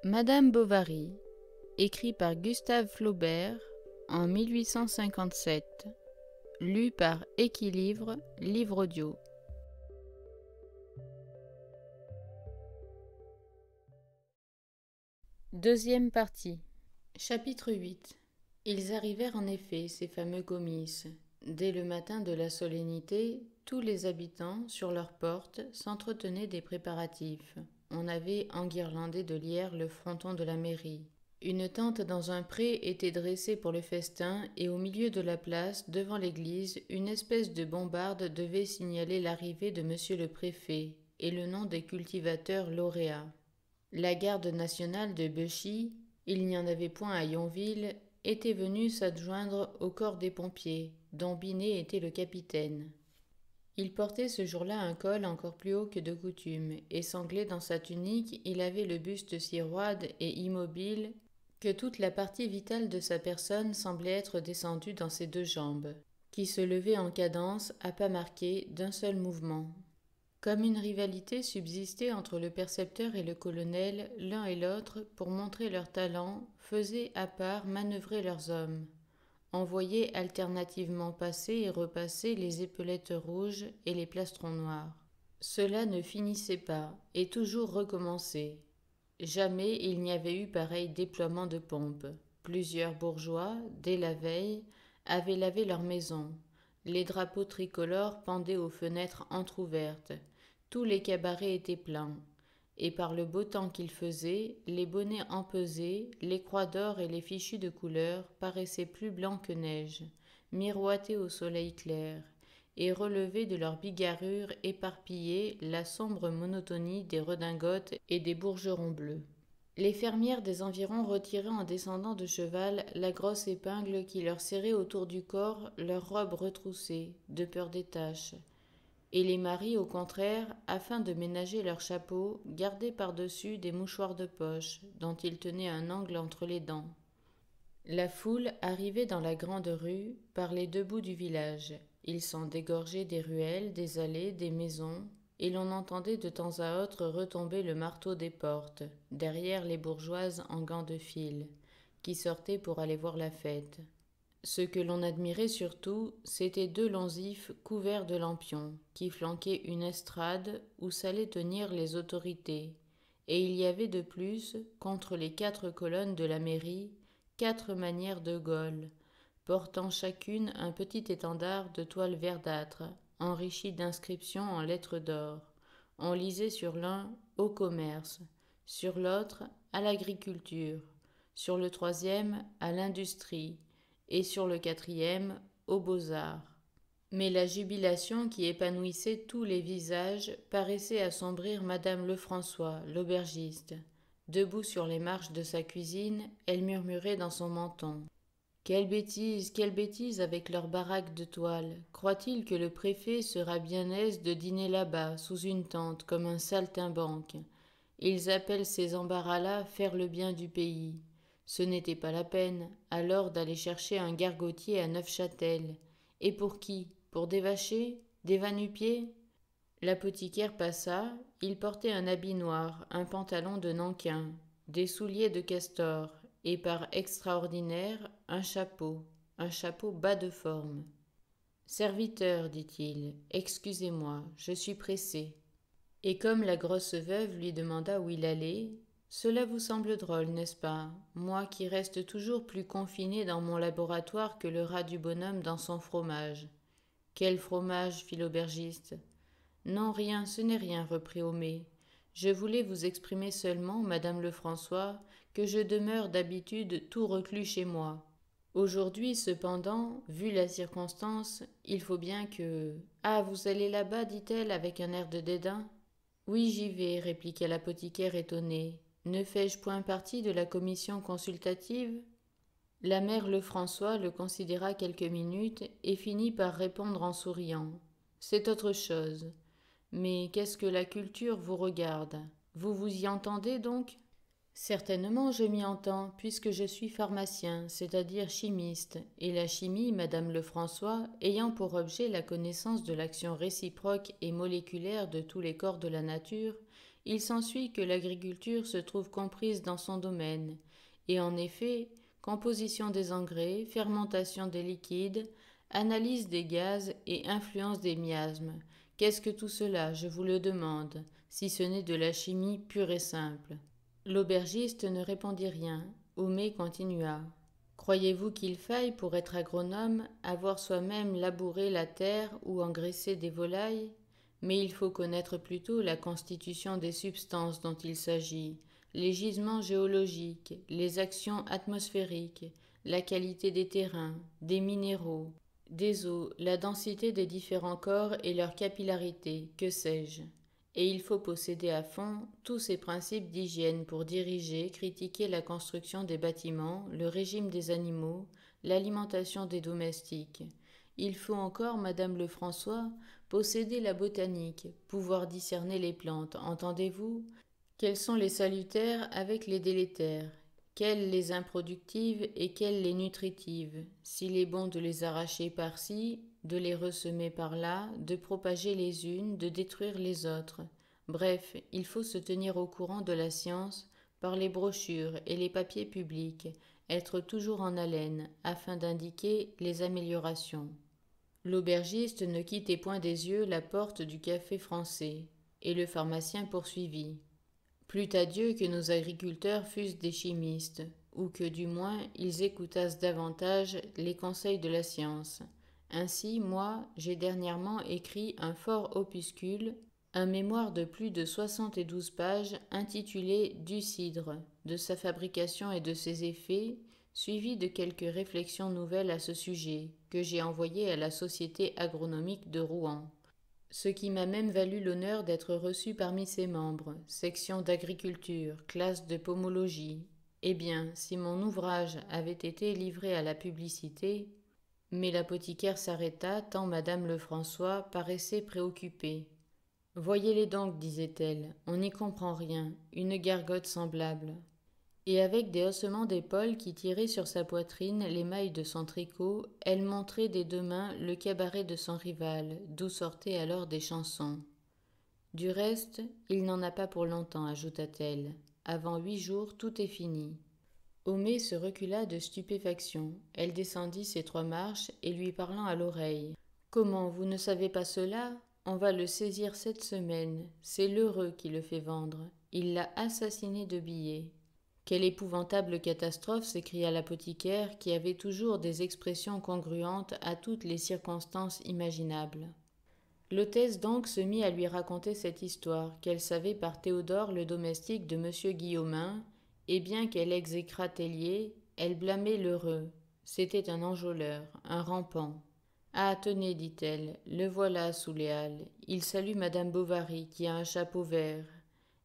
Madame Bovary, écrit par Gustave Flaubert en 1857, lu par Équilivre, livre audio. Deuxième partie. Chapitre 8. Ils arrivèrent en effet, ces fameux comices. Dès le matin de la solennité, tous les habitants, sur leurs portes, s'entretenaient des préparatifs. On avait enguirlandé de lierre le fronton de la mairie. Une tente dans un pré était dressée pour le festin, et au milieu de la place, devant l'église, une espèce de bombarde devait signaler l'arrivée de monsieur le préfet et le nom des cultivateurs lauréats. La garde nationale de Bechy, il n'y en avait point à Yonville, était venue s'adjoindre au corps des pompiers, dont Binet était le capitaine. Il portait ce jour-là un col encore plus haut que de coutume, et sanglé dans sa tunique, il avait le buste si roide et immobile que toute la partie vitale de sa personne semblait être descendue dans ses deux jambes, qui se levaient en cadence, à pas marqués, d'un seul mouvement. Comme une rivalité subsistait entre le percepteur et le colonel, l'un et l'autre, pour montrer leur talent, faisaient à part manœuvrer leurs hommes, envoyaient alternativement passer et repasser les épaulettes rouges et les plastrons noirs. Cela ne finissait pas, et toujours recommençait. Jamais il n'y avait eu pareil déploiement de pompe. Plusieurs bourgeois, dès la veille, avaient lavé leurs maisons. Les drapeaux tricolores pendaient aux fenêtres entr'ouvertes. Tous les cabarets étaient pleins. Et par le beau temps qu'il faisait, les bonnets empesés, les croix d'or et les fichus de couleur paraissaient plus blancs que neige, miroités au soleil clair, et relevaient de leurs bigarrures éparpillées la sombre monotonie des redingotes et des bourgerons bleus. Les fermières des environs retiraient en descendant de cheval la grosse épingle qui leur serrait autour du corps leurs robes retroussées, de peur des taches. Et les maris, au contraire, afin de ménager leurs chapeaux, gardaient par-dessus des mouchoirs de poche, dont ils tenaient un angle entre les dents. La foule arrivait dans la grande rue, par les deux bouts du village. Ils s'en dégorgeaient des ruelles, des allées, des maisons, et l'on entendait de temps à autre retomber le marteau des portes, derrière les bourgeoises en gants de fil, qui sortaient pour aller voir la fête. Ce que l'on admirait surtout, c'étaient deux longs ifs couverts de lampions, qui flanquaient une estrade où s'allaient tenir les autorités, et il y avait de plus, contre les 4 colonnes de la mairie, 4 manières de Gaulle, portant chacune un petit étendard de toile verdâtre, enrichi d'inscriptions en lettres d'or. On lisait sur l'un « Au commerce », sur l'autre « À l'agriculture », sur le troisième « À l'industrie », et sur le quatrième « Aux beaux-arts ». Mais la jubilation qui épanouissait tous les visages paraissait assombrir madame Lefrançois, l'aubergiste. Debout sur les marches de sa cuisine, elle murmurait dans son menton. Quelle bêtise avec leur baraque de toile. Croit-il que le préfet sera bien aise de dîner là-bas, sous une tente, comme un saltimbanque? Ils appellent ces embarras-là faire le bien du pays. Ce n'était pas la peine, alors, d'aller chercher un gargotier à Neufchâtel. Et pour qui? Pour des vachers? Des va-nu-pieds? L'apothicaire passa, il portait un habit noir, un pantalon de nankin, des souliers de castor, et par extraordinaire, un chapeau bas de forme. Serviteur, dit-il, excusez-moi, je suis pressé. Et comme la grosse veuve lui demanda où il allait, cela vous semble drôle, n'est-ce pas, moi qui reste toujours plus confiné dans mon laboratoire que le rat du bonhomme dans son fromage. Quel fromage, fit l'aubergiste. Non, rien, ce n'est rien, reprit Homais. Je voulais vous exprimer seulement, madame Lefrançois, que je demeure d'habitude tout reclus chez moi. Aujourd'hui, cependant, vu la circonstance, il faut bien que... Ah, vous allez là-bas, dit-elle avec un air de dédain. Oui, j'y vais, répliqua l'apothicaire étonné. Ne fais-je point partie de la commission consultative? La mère Lefrançois le considéra quelques minutes et finit par répondre en souriant. C'est autre chose. Mais qu'est-ce que la culture vous regarde? Vous vous y entendez donc? Certainement je m'y entends, puisque je suis pharmacien, c'est-à-dire chimiste, et la chimie, madame Lefrançois, ayant pour objet la connaissance de l'action réciproque et moléculaire de tous les corps de la nature, il s'ensuit que l'agriculture se trouve comprise dans son domaine, et en effet, composition des engrais, fermentation des liquides, analyse des gaz et influence des miasmes. Qu'est-ce que tout cela, je vous le demande, si ce n'est de la chimie pure et simple? L'aubergiste ne répondit rien. Homais continua. Croyez-vous qu'il faille, pour être agronome, avoir soi-même labouré la terre ou engraissé des volailles? Mais il faut connaître plutôt la constitution des substances dont il s'agit, les gisements géologiques, les actions atmosphériques, la qualité des terrains, des minéraux, des eaux, la densité des différents corps et leur capillarité, que sais-je. Et il faut posséder à fond tous ces principes d'hygiène pour diriger, critiquer la construction des bâtiments, le régime des animaux, l'alimentation des domestiques. Il faut encore, Madame Lefrançois, posséder la botanique, pouvoir discerner les plantes, entendez-vous? Quelles sont les salutaires avec les délétères? Quelles les improductives et quelles les nutritives? S'il est bon de les arracher par-ci, de les ressemer par-là, de propager les unes, de détruire les autres. Bref, il faut se tenir au courant de la science par les brochures et les papiers publics, être toujours en haleine, afin d'indiquer les améliorations. L'aubergiste ne quittait point des yeux la porte du café français, et le pharmacien poursuivit. Plût à Dieu que nos agriculteurs fussent des chimistes, ou que du moins ils écoutassent davantage les conseils de la science. Ainsi, moi, j'ai dernièrement écrit un fort opuscule, un mémoire de plus de 72 pages intitulé Du cidre, de sa fabrication et de ses effets, suivi de quelques réflexions nouvelles à ce sujet, que j'ai envoyé à la Société agronomique de Rouen. Ce qui m'a même valu l'honneur d'être reçu parmi ses membres, section d'agriculture, classe de pomologie. Eh bien, si mon ouvrage avait été livré à la publicité, mais l'apothicaire s'arrêta tant Madame Lefrançois paraissait préoccupée. Voyez-les donc, disait-elle, on n'y comprend rien, une gargote semblable. Et avec des haussements d'épaules qui tiraient sur sa poitrine les mailles de son tricot, elle montrait des deux mains le cabaret de son rival, d'où sortaient alors des chansons. Du reste, il n'en a pas pour longtemps, ajouta-t-elle. Avant 8 jours, tout est fini. Homais se recula de stupéfaction. Elle descendit ses 3 marches et lui parlant à l'oreille. Comment, vous ne savez pas cela? On va le saisir cette semaine. C'est l'heureux qui le fait vendre. Il l'a assassiné de billets. Quelle épouvantable catastrophe, s'écria l'apothicaire, qui avait toujours des expressions congruentes à toutes les circonstances imaginables. L'hôtesse donc se mit à lui raconter cette histoire, qu'elle savait par Théodore le domestique de M. Guillaumin, et bien qu'elle exécrât Tellier, elle blâmait l'heureux. C'était un enjôleur, un rampant. Ah, tenez, dit-elle, le voilà sous les halles. Il salue Madame Bovary, qui a un chapeau vert.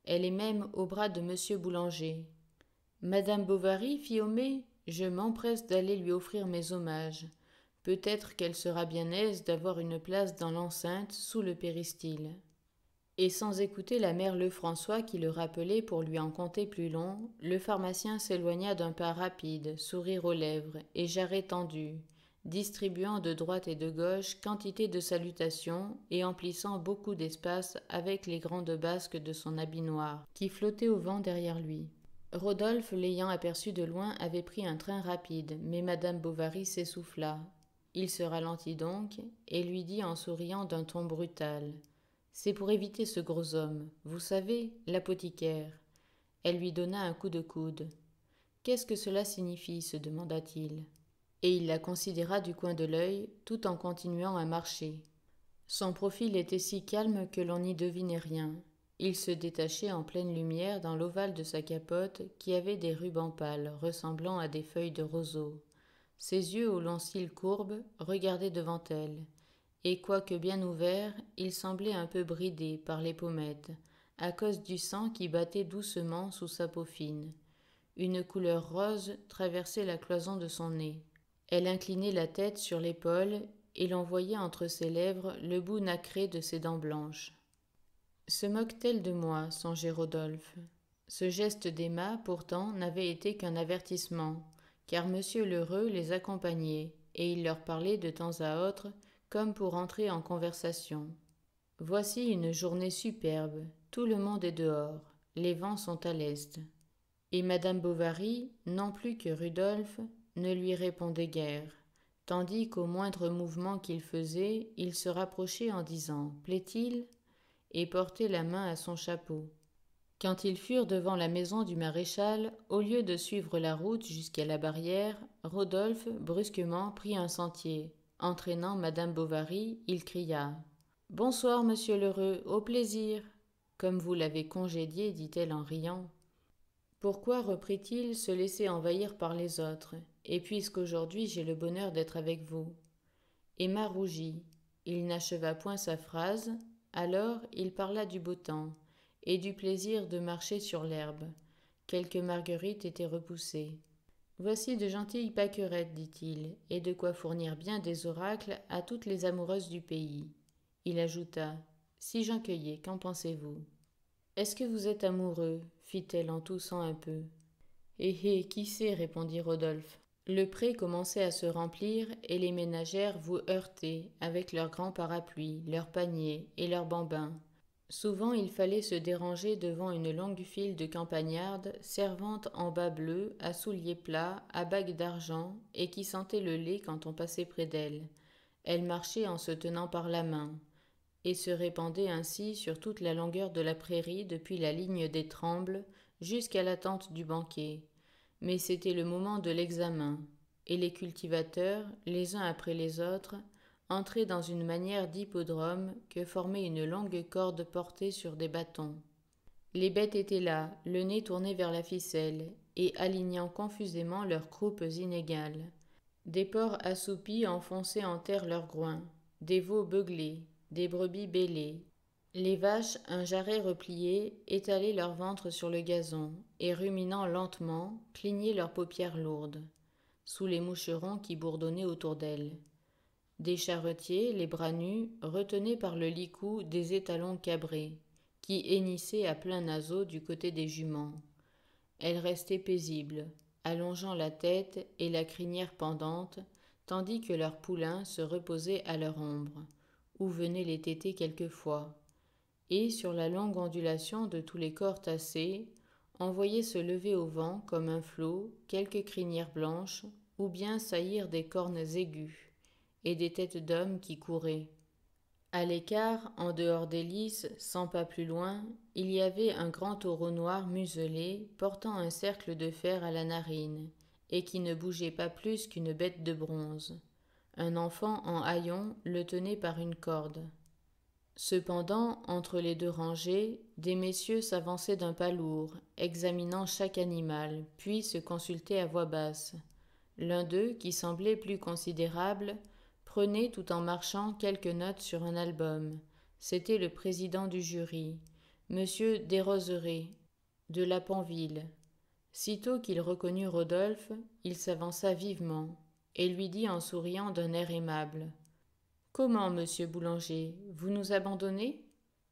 Elle est même au bras de M. Boulanger. Madame Bovary, fit Homais, je m'empresse d'aller lui offrir mes hommages. Peut-être qu'elle sera bien aise d'avoir une place dans l'enceinte sous le péristyle. Et sans écouter la mère Lefrançois qui le rappelait pour lui en conter plus long, le pharmacien s'éloigna d'un pas rapide, sourire aux lèvres et jarret tendu, distribuant de droite et de gauche quantité de salutations et emplissant beaucoup d'espace avec les grandes basques de son habit noir, qui flottaient au vent derrière lui. Rodolphe, l'ayant aperçu de loin, avait pris un train rapide, mais Madame Bovary s'essouffla. Il se ralentit donc, et lui dit en souriant d'un ton brutal. « C'est pour éviter ce gros homme, vous savez, l'apothicaire. » Elle lui donna un coup de coude. « Qu'est-ce que cela signifie ?» se demanda-t-il. Et il la considéra du coin de l'œil, tout en continuant à marcher. Son profil était si calme que l'on n'y devinait rien. Il se détachait en pleine lumière dans l'ovale de sa capote qui avait des rubans pâles ressemblant à des feuilles de roseau. Ses yeux aux longs cils courbes regardaient devant elle, et quoique bien ouverts, ils semblaient un peu bridés par les pommettes, à cause du sang qui battait doucement sous sa peau fine. Une couleur rose traversait la cloison de son nez. Elle inclinait la tête sur l'épaule et l'on voyait entre ses lèvres le bout nacré de ses dents blanches. Se moque-t-elle de moi, songeait Rodolphe. Ce geste d'Emma, pourtant, n'avait été qu'un avertissement, car M. Lheureux les accompagnait, et il leur parlait de temps à autre, comme pour entrer en conversation. Voici une journée superbe, tout le monde est dehors, les vents sont à l'est. Et madame Bovary, non plus que Rudolphe, ne lui répondait guère, tandis qu'au moindre mouvement qu'il faisait, il se rapprochait en disant « Plaît-il » et portait la main à son chapeau. Quand ils furent devant la maison du maréchal, au lieu de suivre la route jusqu'à la barrière, Rodolphe brusquement prit un sentier. Entraînant madame Bovary, il cria « Bonsoir, monsieur l'heureux, au plaisir !» Comme vous l'avez congédié, dit-elle en riant. Pourquoi, reprit-il, se laisser envahir par les autres, et puisqu'aujourd'hui j'ai le bonheur d'être avec vous? Emma rougit. Il n'acheva point sa phrase, alors il parla du beau temps, et du plaisir de marcher sur l'herbe. Quelques marguerites étaient repoussées. Voici de gentilles pâquerettes, dit-il, et de quoi fournir bien des oracles à toutes les amoureuses du pays. Il ajouta « Si j'en cueillais, qu'en pensez-vous » ? Est-ce que vous êtes amoureux ? Fit-elle en toussant un peu. Eh, qui sait, répondit Rodolphe. Le pré commençait à se remplir et les ménagères vous heurtaient avec leurs grands parapluies, leurs paniers et leurs bambins. Souvent il fallait se déranger devant une longue file de campagnardes servantes en bas bleus, à souliers plats, à bagues d'argent et qui sentaient le lait quand on passait près d'elles. Elles marchaient en se tenant par la main et se répandaient ainsi sur toute la longueur de la prairie depuis la ligne des Trembles jusqu'à la tente du banquet. Mais c'était le moment de l'examen, et les cultivateurs, les uns après les autres, entraient dans une manière d'hippodrome que formait une longue corde portée sur des bâtons. Les bêtes étaient là, le nez tourné vers la ficelle, et alignant confusément leurs croupes inégales. Des porcs assoupis enfonçaient en terre leurs groins, des veaux beuglaient, des brebis bêlaient. Les vaches, un jarret replié, étalaient leur ventre sur le gazon, et ruminant lentement, clignaient leurs paupières lourdes, sous les moucherons qui bourdonnaient autour d'elles. Des charretiers, les bras nus, retenaient par le licou des étalons cabrés, qui hennissaient à plein naseau du côté des juments. Elles restaient paisibles, allongeant la tête et la crinière pendante, tandis que leurs poulains se reposaient à leur ombre, où venaient les téter quelquefois, et sur la longue ondulation de tous les corps tassés, on voyait se lever au vent comme un flot quelques crinières blanches, ou bien saillir des cornes aiguës, et des têtes d'hommes qui couraient. À l'écart, en dehors des lices, 100 pas plus loin, il y avait un grand taureau noir muselé, portant un cercle de fer à la narine, et qui ne bougeait pas plus qu'une bête de bronze. Un enfant en haillons le tenait par une corde. Cependant, entre les deux rangées, des messieurs s'avançaient d'un pas lourd, examinant chaque animal, puis se consultaient à voix basse. L'un d'eux, qui semblait plus considérable, prenait tout en marchant quelques notes sur un album. C'était le président du jury, monsieur Desrozerais, de Lappenville. Sitôt qu'il reconnut Rodolphe, il s'avança vivement, et lui dit en souriant d'un air aimable « Comment, monsieur Boulanger, vous nous abandonnez ?»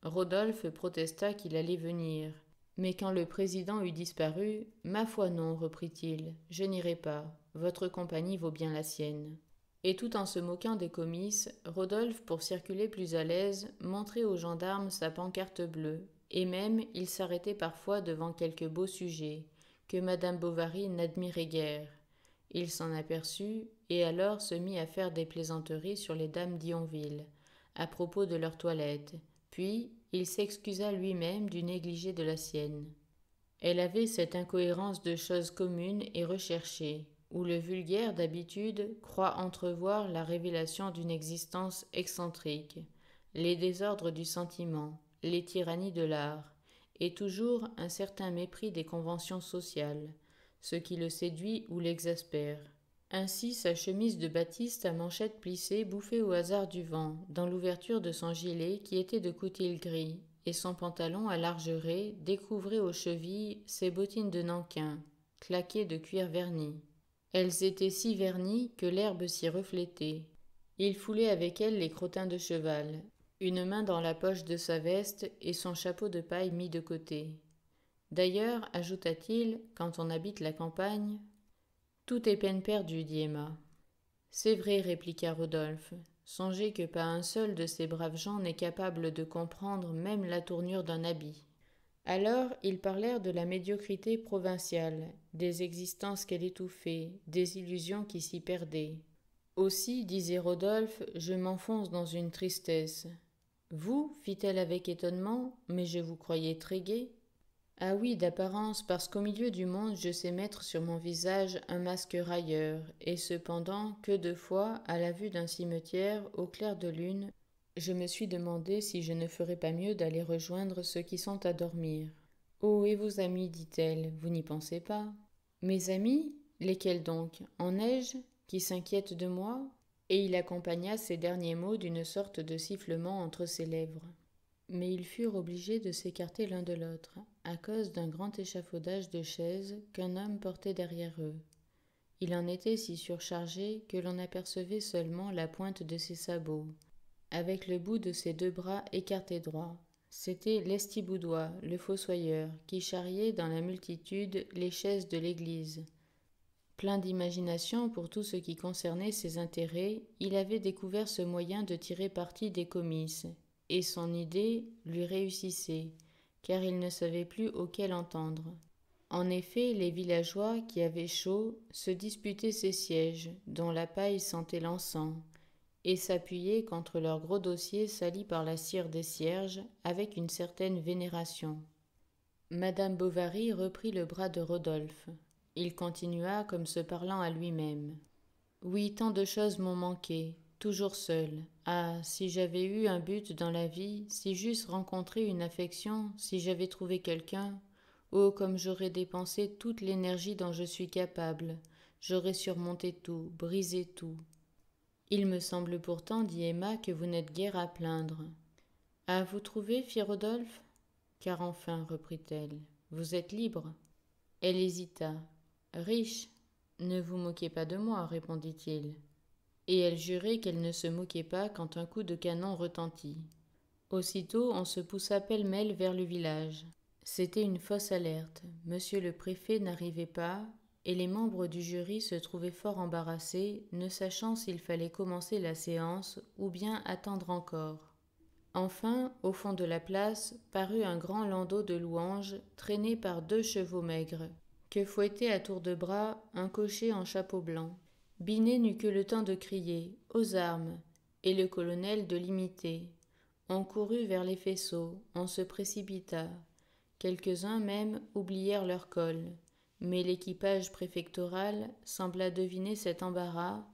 Rodolphe protesta qu'il allait venir. Mais quand le président eut disparu, « Ma foi non, reprit-il, je n'irai pas, votre compagnie vaut bien la sienne. » Et tout en se moquant des comices, Rodolphe, pour circuler plus à l'aise, montrait aux gendarmes sa pancarte bleue, et même il s'arrêtait parfois devant quelque beau sujet, que madame Bovary n'admirait guère. Il s'en aperçut, et alors se mit à faire des plaisanteries sur les dames d'Yonville, à propos de leur toilette, puis il s'excusa lui-même du négligé de la sienne. Elle avait cette incohérence de choses communes et recherchées, où le vulgaire d'habitude croit entrevoir la révélation d'une existence excentrique, les désordres du sentiment, les tyrannies de l'art, et toujours un certain mépris des conventions sociales, ce qui le séduit ou l'exaspère. Ainsi sa chemise de batiste à manchettes plissées bouffait au hasard du vent, dans l'ouverture de son gilet qui était de coutil gris, et son pantalon à larges raies découvrait aux chevilles ses bottines de Nankin, claquées de cuir verni. Elles étaient si vernies que l'herbe s'y reflétait. Il foulait avec elles les crottins de cheval, une main dans la poche de sa veste et son chapeau de paille mis de côté. D'ailleurs, ajouta-t-il, quand on habite la campagne, tout est peine perdue, dit Emma. C'est vrai, répliqua Rodolphe. Songez que pas un seul de ces braves gens n'est capable de comprendre même la tournure d'un habit. » Alors ils parlèrent de la médiocrité provinciale, des existences qu'elle étouffait, des illusions qui s'y perdaient. Aussi, disait Rodolphe, je m'enfonce dans une tristesse. Vous, fit-elle avec étonnement, mais je vous croyais très gai. Ah oui, d'apparence, parce qu'au milieu du monde je sais mettre sur mon visage un masque railleur, et cependant que de fois, à la vue d'un cimetière, au clair de lune, je me suis demandé si je ne ferais pas mieux d'aller rejoindre ceux qui sont à dormir. Oh, et vos amis, dit-elle, vous n'y pensez pas. Mes amis? Lesquels donc? En ai-je? Qui s'inquiètent de moi? Et il accompagna ces derniers mots d'une sorte de sifflement entre ses lèvres. Mais ils furent obligés de s'écarter l'un de l'autre, à cause d'un grand échafaudage de chaises qu'un homme portait derrière eux. Il en était si surchargé que l'on apercevait seulement la pointe de ses sabots, avec le bout de ses deux bras écartés droit. C'était Lestiboudois, le fossoyeur, qui charriait dans la multitude les chaises de l'église. Plein d'imagination pour tout ce qui concernait ses intérêts, il avait découvert ce moyen de tirer parti des comices, et son idée lui réussissait, car il ne savait plus auquel entendre. En effet, les villageois, qui avaient chaud, se disputaient ces sièges, dont la paille sentait l'encens, et s'appuyaient contre leurs gros dossiers salis par la cire des cierges avec une certaine vénération. Madame Bovary reprit le bras de Rodolphe. Il continua comme se parlant à lui-même. Oui, tant de choses m'ont manqué, toujours seul. Ah, si j'avais eu un but dans la vie, si j'eusse rencontré une affection, si j'avais trouvé quelqu'un, oh, comme j'aurais dépensé toute l'énergie dont je suis capable, j'aurais surmonté tout, brisé tout. Il me semble pourtant, dit Emma, que vous n'êtes guère à plaindre. Ah, vous trouvez, fit Rodolphe? Car enfin, reprit-elle, vous êtes libre. Elle hésita. Riche? Ne vous moquez pas de moi, répondit-il. Et elle jurait qu'elle ne se moquait pas quand un coup de canon retentit. Aussitôt, on se poussa pêle-mêle vers le village. C'était une fausse alerte. Monsieur le préfet n'arrivait pas, et les membres du jury se trouvaient fort embarrassés, ne sachant s'il fallait commencer la séance ou bien attendre encore. Enfin, au fond de la place, parut un grand landau de louanges, traîné par 2 chevaux maigres, que fouettait à tour de bras un cocher en chapeau blanc. Binet n'eut que le temps de crier « Aux armes !» et le colonel de l'imiter. On courut vers les faisceaux, on se précipita. Quelques-uns même oublièrent leur col, mais l'équipage préfectoral sembla deviner cet embarras,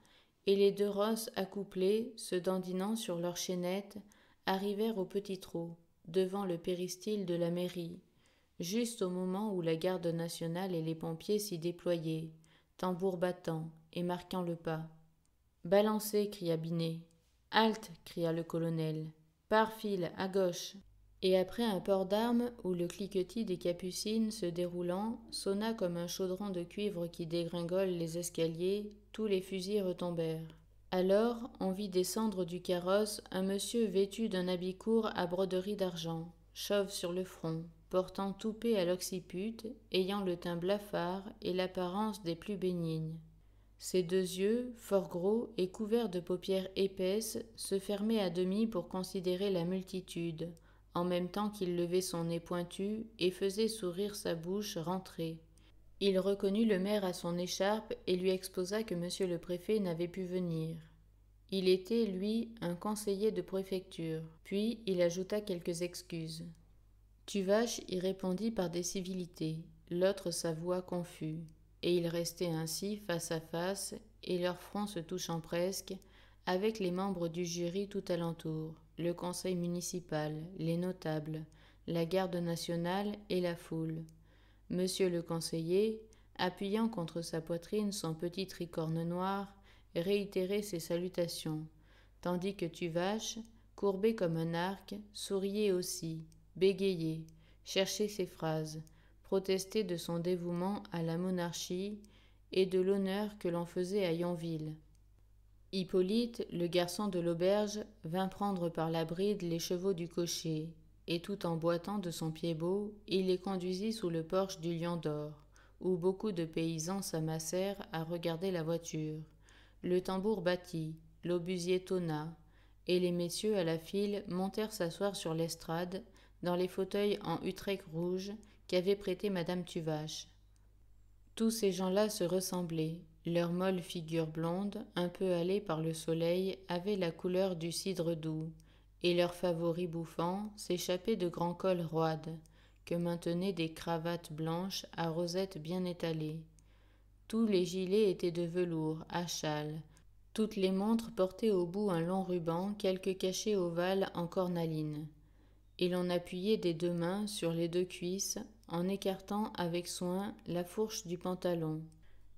et les 2 rosses accouplées, se dandinant sur leurs chaînettes, arrivèrent au petit trot, devant le péristyle de la mairie, juste au moment où la garde nationale et les pompiers s'y déployaient, tambours battant et marquant le pas. « Balancez !» cria Binet. « Halte !» cria le colonel. « Par file, à gauche !» Et après un port d'armes où le cliquetis des capucines se déroulant sonna comme un chaudron de cuivre qui dégringole les escaliers, tous les fusils retombèrent. Alors on vit descendre du carrosse un monsieur vêtu d'un habit court à broderie d'argent, chauve sur le front, portant toupet à l'occiput, ayant le teint blafard et l'apparence des plus bénignes. Ses 2 yeux, fort gros et couverts de paupières épaisses, se fermaient à demi pour considérer la multitude, en même temps qu'il levait son nez pointu et faisait sourire sa bouche rentrée. Il reconnut le maire à son écharpe et lui exposa que monsieur le préfet n'avait pu venir. Il était, lui, un conseiller de préfecture. Puis il ajouta quelques excuses. Tuvache y répondit par des civilités, l'autre s'avoua confus, et ils restaient ainsi face à face, et leurs fronts se touchant presque, avec les membres du jury tout alentour, le conseil municipal, les notables, la garde nationale et la foule. Monsieur le conseiller, appuyant contre sa poitrine son petit tricorne noir, réitérait ses salutations, tandis que Tuvache, courbé comme un arc, souriait aussi, bégayait, cherchait ses phrases, protestait de son dévouement à la monarchie et de l'honneur que l'on faisait à Yonville. Hippolyte, le garçon de l'auberge, vint prendre par la bride les chevaux du cocher, et tout en boitant de son pied-bot, il les conduisit sous le porche du Lion d'Or, où beaucoup de paysans s'amassèrent à regarder la voiture. Le tambour battit, l'obusier tonna, et les messieurs à la file montèrent s'asseoir sur l'estrade, dans les fauteuils en Utrecht rouge qu'avait prêté madame Tuvache. Tous ces gens-là se ressemblaient. Leurs molles figures blondes, un peu hâlées par le soleil, avaient la couleur du cidre doux, et leurs favoris bouffants s'échappaient de grands cols roides, que maintenaient des cravates blanches à rosettes bien étalées. Tous les gilets étaient de velours, à châle. Toutes les montres portaient au bout un long ruban, quelque cachet ovale en cornaline. Et l'on appuyait des deux mains sur les deux cuisses, en écartant avec soin la fourche du pantalon,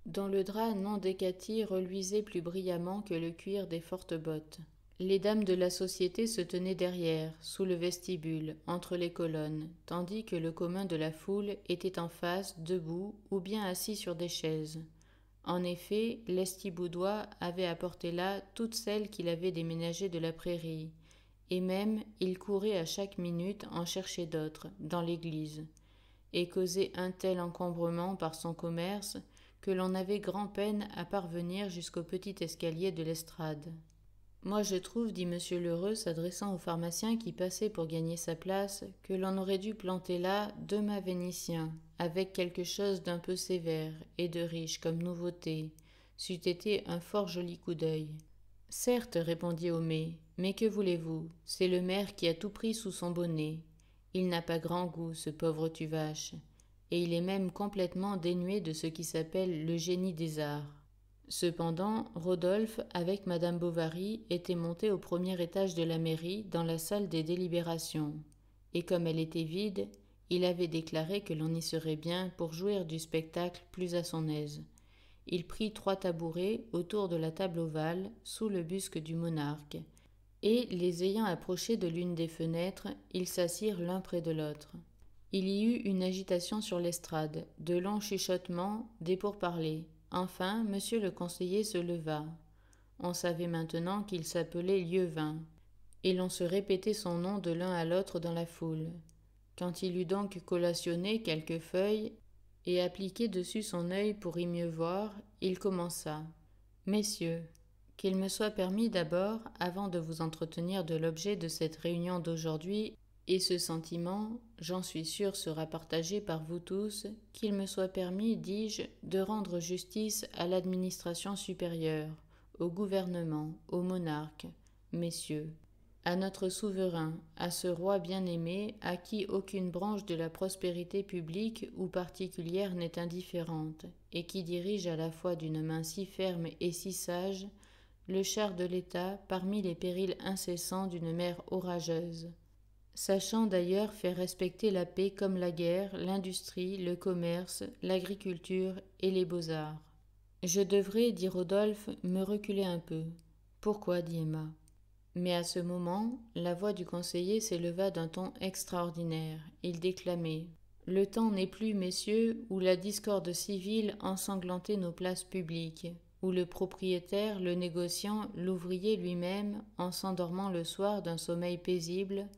dont le drap non décati reluisait plus brillamment que le cuir des fortes bottes. Les dames de la société se tenaient derrière, sous le vestibule, entre les colonnes, tandis que le commun de la foule était en face, debout, ou bien assis sur des chaises. En effet, Lestiboudois avait apporté là toutes celles qu'il avait déménagées de la prairie, et même il courait à chaque minute en chercher d'autres, dans l'église, et causait un tel encombrement par son commerce que l'on avait grand-peine à parvenir jusqu'au petit escalier de l'estrade. Moi je trouve, dit monsieur Lheureux, s'adressant au pharmacien qui passait pour gagner sa place, que l'on aurait dû planter là 2 mâts vénitiens, avec quelque chose d'un peu sévère et de riche comme nouveauté, c'eût été un fort joli coup d'œil. Certes, répondit Homais, mais que voulez-vous, c'est le maire qui a tout pris sous son bonnet. Il n'a pas grand goût, ce pauvre Tuvache, et il est même complètement dénué de ce qui s'appelle le génie des arts. Cependant, Rodolphe, avec madame Bovary, était monté au premier étage de la mairie, dans la salle des délibérations, et comme elle était vide, il avait déclaré que l'on y serait bien pour jouir du spectacle plus à son aise. Il prit 3 tabourets autour de la table ovale, sous le busc du monarque, et, les ayant approchés de l'une des fenêtres, ils s'assirent l'un près de l'autre. Il y eut une agitation sur l'estrade, de longs chuchotements, des pourparlers. Enfin, monsieur le conseiller se leva. On savait maintenant qu'il s'appelait Lieuvain, et l'on se répétait son nom de l'un à l'autre dans la foule. Quand il eut donc collationné quelques feuilles et appliqué dessus son œil pour y mieux voir, il commença. « Messieurs, qu'il me soit permis d'abord, avant de vous entretenir de l'objet de cette réunion d'aujourd'hui, et ce sentiment, j'en suis sûr, sera partagé par vous tous, qu'il me soit permis, dis-je, de rendre justice à l'administration supérieure, au gouvernement, au monarque, messieurs, à notre souverain, à ce roi bien-aimé, à qui aucune branche de la prospérité publique ou particulière n'est indifférente, et qui dirige à la fois d'une main si ferme et si sage le char de l'État parmi les périls incessants d'une mer orageuse, sachant d'ailleurs faire respecter la paix comme la guerre, l'industrie, le commerce, l'agriculture et les beaux-arts. Je devrais, dit Rodolphe, me reculer un peu. Pourquoi, dit Emma. Mais à ce moment, la voix du conseiller s'éleva d'un ton extraordinaire. Il déclamait. Le temps n'est plus, messieurs, où la discorde civile ensanglantait nos places publiques, où le propriétaire, le négociant, l'ouvrier lui-même, en s'endormant le soir d'un sommeil paisible,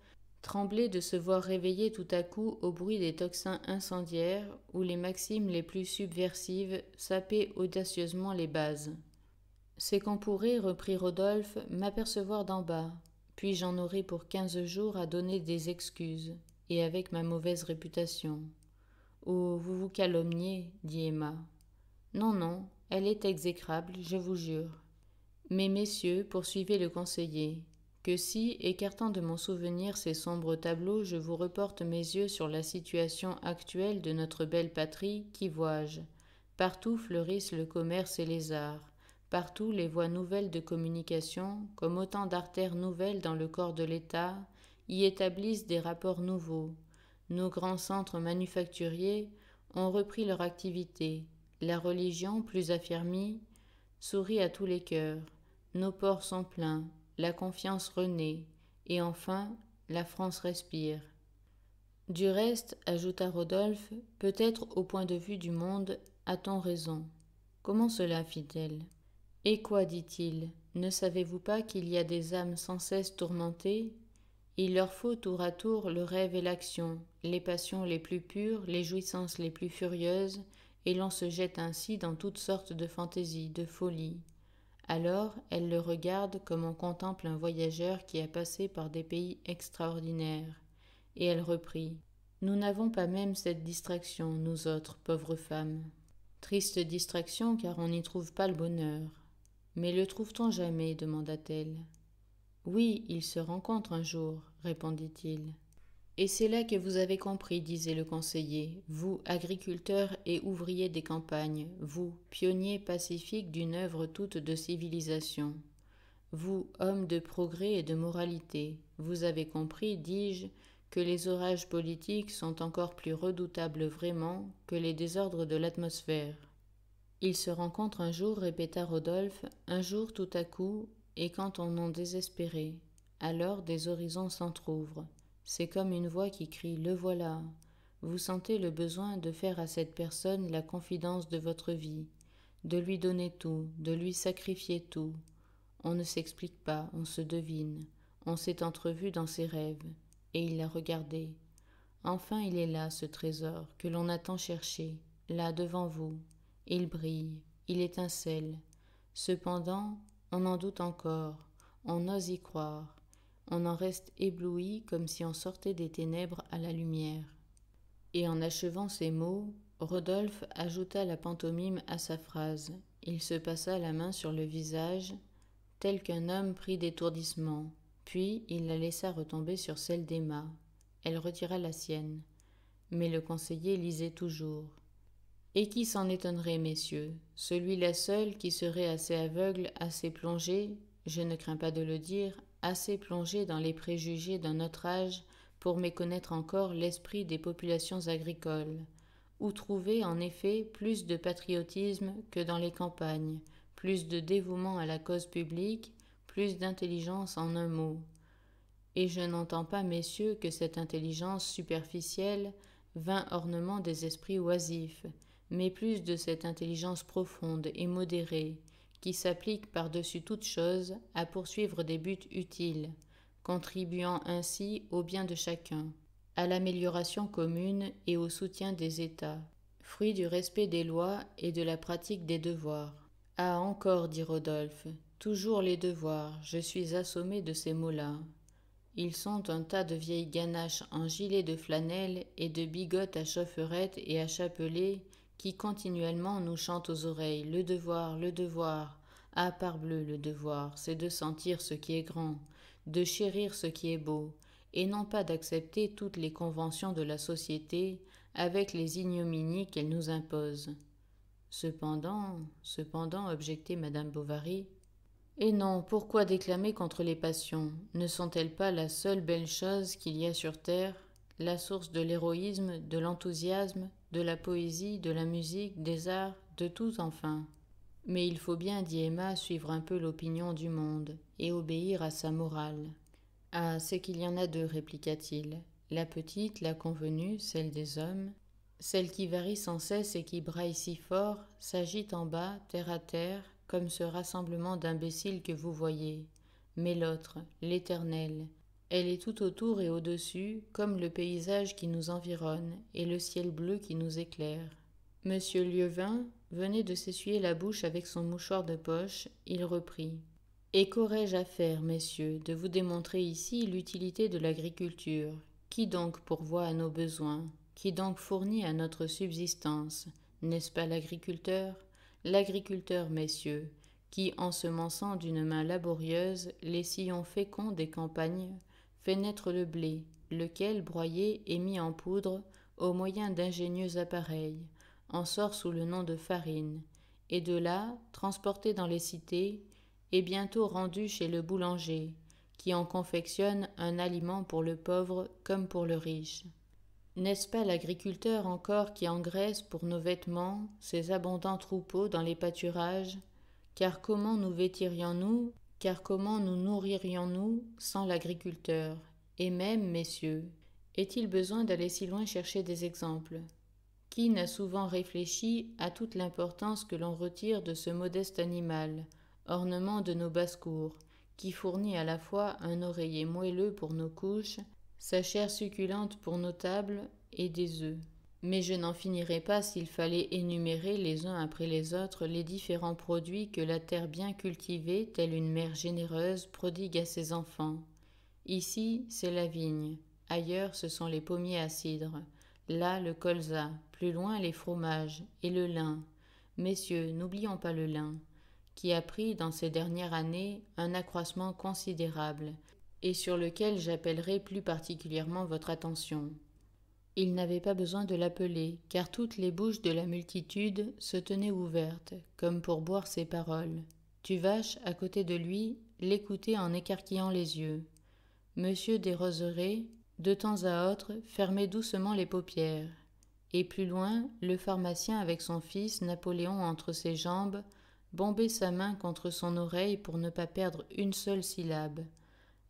tremblait de se voir réveillé tout à coup au bruit des tocsins incendiaires, où les maximes les plus subversives sapaient audacieusement les bases. C'est qu'on pourrait, reprit Rodolphe, m'apercevoir d'en bas, puis j'en aurai pour 15 jours à donner des excuses, et avec ma mauvaise réputation. Oh, vous vous calomniez, dit Emma. Non, non, elle est exécrable, je vous jure. Mais messieurs, poursuivait le conseiller, que si, écartant de mon souvenir ces sombres tableaux, je vous reporte mes yeux sur la situation actuelle de notre belle patrie, qu'y vois-je? Partout fleurissent le commerce et les arts. Partout, les voies nouvelles de communication, comme autant d'artères nouvelles dans le corps de l'État, y établissent des rapports nouveaux. Nos grands centres manufacturiers ont repris leur activité. La religion, plus affermie, sourit à tous les cœurs. Nos ports sont pleins. La confiance renaît. Et enfin, la France respire. Du reste, ajouta Rodolphe, peut-être au point de vue du monde, a-t-on raison. Comment cela, fit-elle? Et quoi, dit-il, ne savez-vous pas qu'il y a des âmes sans cesse tourmentées? Il leur faut tour à tour le rêve et l'action, les passions les plus pures, les jouissances les plus furieuses, et l'on se jette ainsi dans toutes sortes de fantaisies, de folies. Alors elle le regarde comme on contemple un voyageur qui a passé par des pays extraordinaires, et elle reprit. Nous n'avons pas même cette distraction, nous autres, pauvres femmes. Triste distraction, car on n'y trouve pas le bonheur. Mais le trouve-t-on jamais demanda-t-elle. Oui, il se rencontre un jour, répondit-il. Et c'est là que vous avez compris, disait le conseiller, vous, agriculteurs et ouvriers des campagnes, vous, pionniers pacifiques d'une œuvre toute de civilisation. Vous, hommes de progrès et de moralité, vous avez compris, dis-je, que les orages politiques sont encore plus redoutables vraiment que les désordres de l'atmosphère. Il se rencontre un jour, répéta Rodolphe, un jour tout à coup, et quand on en désespérait. Alors des horizons s'entr'ouvrent. C'est comme une voix qui crie « Le voilà !» Vous sentez le besoin de faire à cette personne la confidence de votre vie, de lui donner tout, de lui sacrifier tout. On ne s'explique pas, on se devine. On s'est entrevu dans ses rêves, et il l'a regardé. Enfin il est là, ce trésor, que l'on attend chercher, là devant vous. Il brille, il étincelle. Cependant, on en doute encore, on ose y croire. On en reste ébloui comme si on sortait des ténèbres à la lumière. Et en achevant ces mots, Rodolphe ajouta la pantomime à sa phrase. Il se passa la main sur le visage, tel qu'un homme pris d'étourdissement. Puis il la laissa retomber sur celle d'Emma. Elle retira la sienne. Mais le conseiller lisait toujours. Et qui s'en étonnerait, messieurs? Celui-là seul qui serait assez aveugle, assez plongé, je ne crains pas de le dire, assez plongé dans les préjugés d'un autre âge pour méconnaître encore l'esprit des populations agricoles, où trouver en effet plus de patriotisme que dans les campagnes, plus de dévouement à la cause publique, plus d'intelligence en un mot. Et je n'entends pas, messieurs, que cette intelligence superficielle vain ornement des esprits oisifs, mais plus de cette intelligence profonde et modérée, qui s'applique par-dessus toute chose à poursuivre des buts utiles, contribuant ainsi au bien de chacun, à l'amélioration commune et au soutien des États, fruit du respect des lois et de la pratique des devoirs. Ah encore, dit Rodolphe, toujours les devoirs, je suis assommé de ces mots-là. Ils sont un tas de vieilles ganaches en gilet de flanelle et de bigotes à chaufferette et à chapelet qui continuellement nous chantent aux oreilles « Le devoir, le devoir ». Ah, parbleu, le devoir, c'est de sentir ce qui est grand, de chérir ce qui est beau, et non pas d'accepter toutes les conventions de la société avec les ignominies qu'elle nous impose. Cependant, objectait Madame Bovary, et non, pourquoi déclamer contre les passions? Ne sont-elles pas la seule belle chose qu'il y a sur terre, la source de l'héroïsme, de l'enthousiasme, de la poésie, de la musique, des arts, de tout enfin? Mais il faut bien, dit Emma, suivre un peu l'opinion du monde et obéir à sa morale. Ah, c'est qu'il y en a deux, répliqua-t-il. La petite, la convenue, celle des hommes, celle qui varie sans cesse et qui braille si fort, s'agite en bas, terre à terre, comme ce rassemblement d'imbéciles que vous voyez. Mais l'autre, l'éternelle, elle est tout autour et au-dessus, comme le paysage qui nous environne et le ciel bleu qui nous éclaire. Monsieur Lieuvain venait de s'essuyer la bouche avec son mouchoir de poche, il reprit. Et qu'aurais-je à faire, messieurs, de vous démontrer ici l'utilité de l'agriculture? Qui donc pourvoit à nos besoins? Qui donc fournit à notre subsistance? N'est-ce pas l'agriculteur? L'agriculteur, messieurs, qui, ensemençant d'une main laborieuse les sillons féconds des campagnes, fait naître le blé, lequel, broyé et mis en poudre, au moyen d'ingénieux appareils, en sort sous le nom de farine, et de là, transporté dans les cités, est bientôt rendu chez le boulanger, qui en confectionne un aliment pour le pauvre comme pour le riche. N'est-ce pas l'agriculteur encore qui engraisse pour nos vêtements ces abondants troupeaux dans les pâturages? Car comment nous vêtirions-nous, car comment nous nourririons-nous sans l'agriculteur? Et même, messieurs, est-il besoin d'aller si loin chercher des exemples? Qui n'a souvent réfléchi à toute l'importance que l'on retire de ce modeste animal, ornement de nos basses-cours, qui fournit à la fois un oreiller moelleux pour nos couches, sa chair succulente pour nos tables, et des œufs. Mais je n'en finirais pas s'il fallait énumérer les uns après les autres les différents produits que la terre bien cultivée, telle une mère généreuse, prodigue à ses enfants. Ici, c'est la vigne, ailleurs ce sont les pommiers à cidre, là le colza, plus loin les fromages et le lin. Messieurs, n'oublions pas le lin, qui a pris dans ces dernières années un accroissement considérable, et sur lequel j'appellerai plus particulièrement votre attention. Il n'avait pas besoin de l'appeler, car toutes les bouches de la multitude se tenaient ouvertes, comme pour boire ses paroles. Tuvache, à côté de lui, l'écoutait en écarquillant les yeux. Monsieur Desroserets, de temps à autre, fermait doucement les paupières. Et plus loin, le pharmacien avec son fils Napoléon entre ses jambes, bombait sa main contre son oreille pour ne pas perdre une seule syllabe.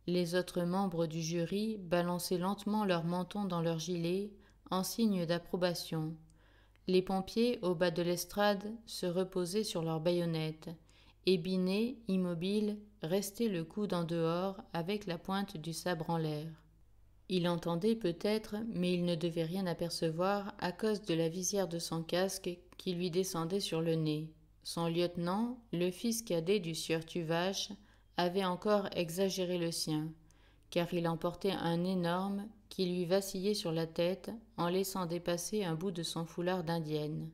Les autres membres du jury balançaient lentement leur menton dans leur gilet, en signe d'approbation. Les pompiers, au bas de l'estrade, se reposaient sur leurs baïonnettes, et Binet, immobile, restait le coude en dehors avec la pointe du sabre en l'air. Il entendait peut-être, mais il ne devait rien apercevoir à cause de la visière de son casque qui lui descendait sur le nez. Son lieutenant, le fils cadet du sieur Tuvache, avait encore exagéré le sien, car il en portait un énorme qui lui vacillait sur la tête en laissant dépasser un bout de son foulard d'indienne.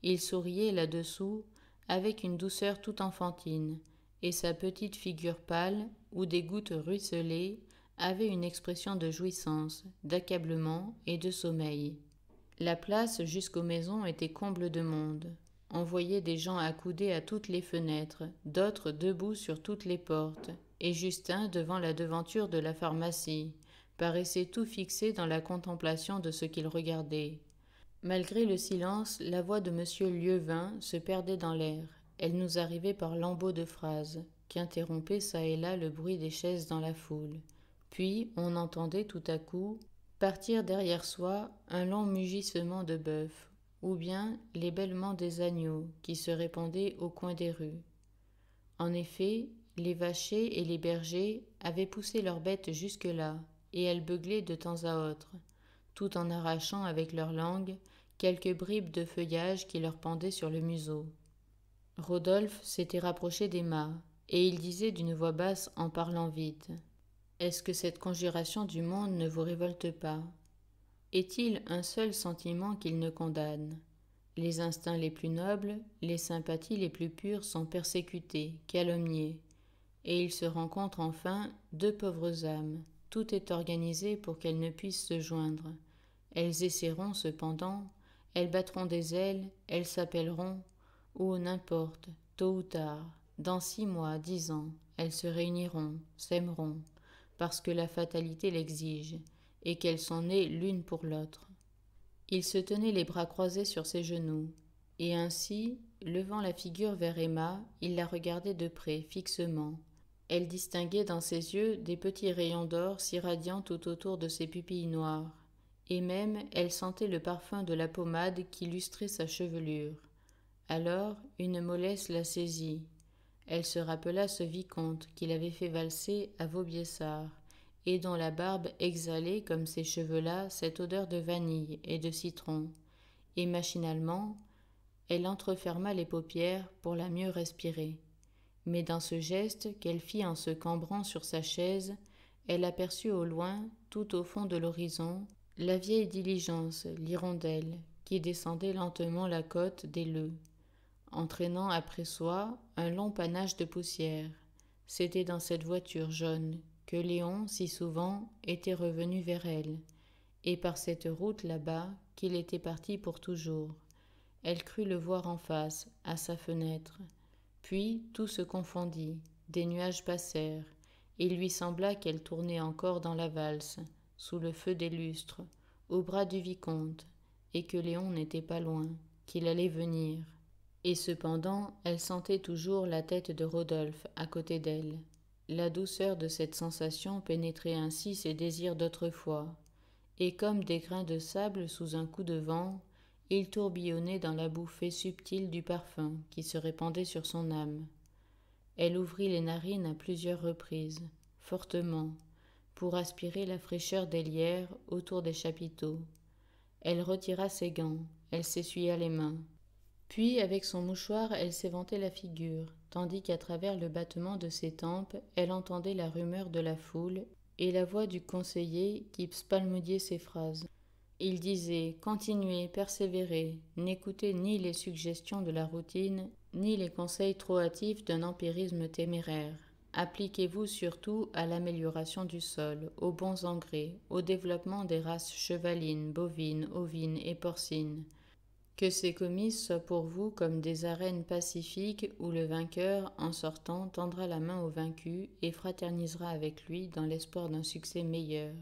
Il souriait là-dessous avec une douceur tout enfantine, et sa petite figure pâle, où des gouttes ruisselaient, avait une expression de jouissance, d'accablement et de sommeil. La place jusqu'aux maisons était comble de monde. On voyait des gens accoudés à toutes les fenêtres, d'autres debout sur toutes les portes, et Justin, devant la devanture de la pharmacie, paraissait tout fixé dans la contemplation de ce qu'il regardait. Malgré le silence, la voix de M. Lieuvain se perdait dans l'air. Elle nous arrivait par lambeaux de phrases, qu'interrompait çà et là le bruit des chaises dans la foule. Puis on entendait tout à coup partir derrière soi un long mugissement de bœuf, ou bien les bêlements des agneaux qui se répandaient au coin des rues. En effet, les vachers et les bergers avaient poussé leurs bêtes jusque-là, et elles beuglaient de temps à autre, tout en arrachant avec leur langue quelques bribes de feuillage qui leur pendaient sur le museau. Rodolphe s'était rapproché d'Emma, et il disait d'une voix basse en parlant vite. « Est-ce que cette conjuration du monde ne vous révolte pas? Est-il un seul sentiment qu'il ne condamne? Les instincts les plus nobles, les sympathies les plus pures sont persécutés, calomniés, et il se rencontre enfin deux pauvres âmes. Tout est organisé pour qu'elles ne puissent se joindre. Elles essaieront cependant, elles battront des ailes, elles s'appelleront, ou n'importe, tôt ou tard, dans 6 mois, 10 ans, elles se réuniront, s'aimeront, parce que la fatalité l'exige, et qu'elles sont nées l'une pour l'autre. » Il se tenait les bras croisés sur ses genoux, et ainsi, levant la figure vers Emma, il la regardait de près, fixement. Elle distinguait dans ses yeux des petits rayons d'or s'irradiant tout autour de ses pupilles noires, et même elle sentait le parfum de la pommade qui lustrait sa chevelure. Alors, une mollesse la saisit. Elle se rappela ce vicomte qui l'avait fait valser à Vaubyessard, et dont la barbe exhalait comme ces cheveux-là cette odeur de vanille et de citron, et machinalement, elle entreferma les paupières pour la mieux respirer. Mais dans ce geste qu'elle fit en se cambrant sur sa chaise, elle aperçut au loin, tout au fond de l'horizon, la vieille diligence, l'hirondelle, qui descendait lentement la côte des Leux, entraînant après soi un long panache de poussière. C'était dans cette voiture jaune que Léon, si souvent, était revenu vers elle, et par cette route là-bas qu'il était parti pour toujours. Elle crut le voir en face, à sa fenêtre. Puis tout se confondit, des nuages passèrent, et il lui sembla qu'elle tournait encore dans la valse, sous le feu des lustres, au bras du vicomte, et que Léon n'était pas loin, qu'il allait venir. Et cependant, elle sentait toujours la tête de Rodolphe à côté d'elle. La douceur de cette sensation pénétrait ainsi ses désirs d'autrefois, et comme des grains de sable sous un coup de vent, il tourbillonnait dans la bouffée subtile du parfum qui se répandait sur son âme. Elle ouvrit les narines à plusieurs reprises, fortement, pour aspirer la fraîcheur des lierres autour des chapiteaux. Elle retira ses gants, elle s'essuya les mains. Puis, avec son mouchoir, elle s'éventait la figure, tandis qu'à travers le battement de ses tempes, elle entendait la rumeur de la foule et la voix du conseiller qui psalmodiait ses phrases. Il disait « Continuez, persévérez, n'écoutez ni les suggestions de la routine, ni les conseils trop hâtifs d'un empirisme téméraire. Appliquez-vous surtout à l'amélioration du sol, aux bons engrais, au développement des races chevalines, bovines, ovines et porcines. Que ces comices soient pour vous comme des arènes pacifiques où le vainqueur, en sortant, tendra la main au vaincu et fraternisera avec lui dans l'espoir d'un succès meilleur.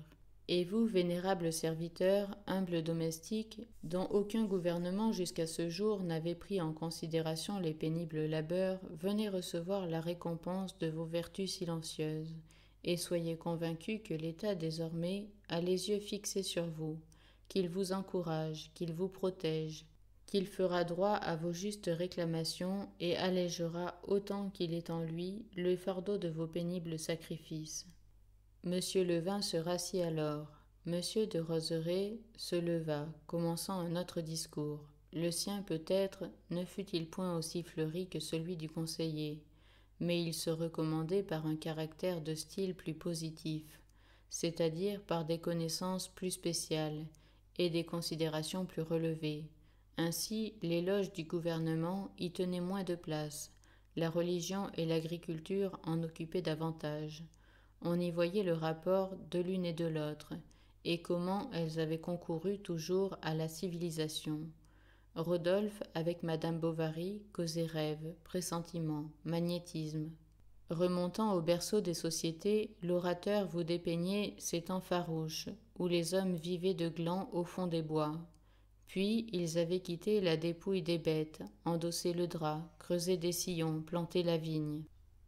Et vous, vénérables serviteurs, humbles domestiques, dont aucun gouvernement jusqu'à ce jour n'avait pris en considération les pénibles labeurs, venez recevoir la récompense de vos vertus silencieuses, et soyez convaincus que l'État désormais a les yeux fixés sur vous, qu'il vous encourage, qu'il vous protège, qu'il fera droit à vos justes réclamations et allégera autant qu'il est en lui le fardeau de vos pénibles sacrifices. Monsieur Levin se rassit alors. Monsieur de Roseray se leva, commençant un autre discours. Le sien, peut-être, ne fut-il point aussi fleuri que celui du conseiller, mais il se recommandait par un caractère de style plus positif, c'est-à-dire par des connaissances plus spéciales et des considérations plus relevées. Ainsi, l'éloge du gouvernement y tenait moins de place, la religion et l'agriculture en occupaient davantage. On y voyait le rapport de l'une et de l'autre, et comment elles avaient concouru toujours à la civilisation. Rodolphe, avec Madame Bovary, causait rêve, pressentiment, magnétisme. Remontant au berceau des sociétés, l'orateur vous dépeignait ces temps farouches, où les hommes vivaient de glands au fond des bois. Puis ils avaient quitté la dépouille des bêtes, endossé le drap, creusé des sillons, planté la vigne.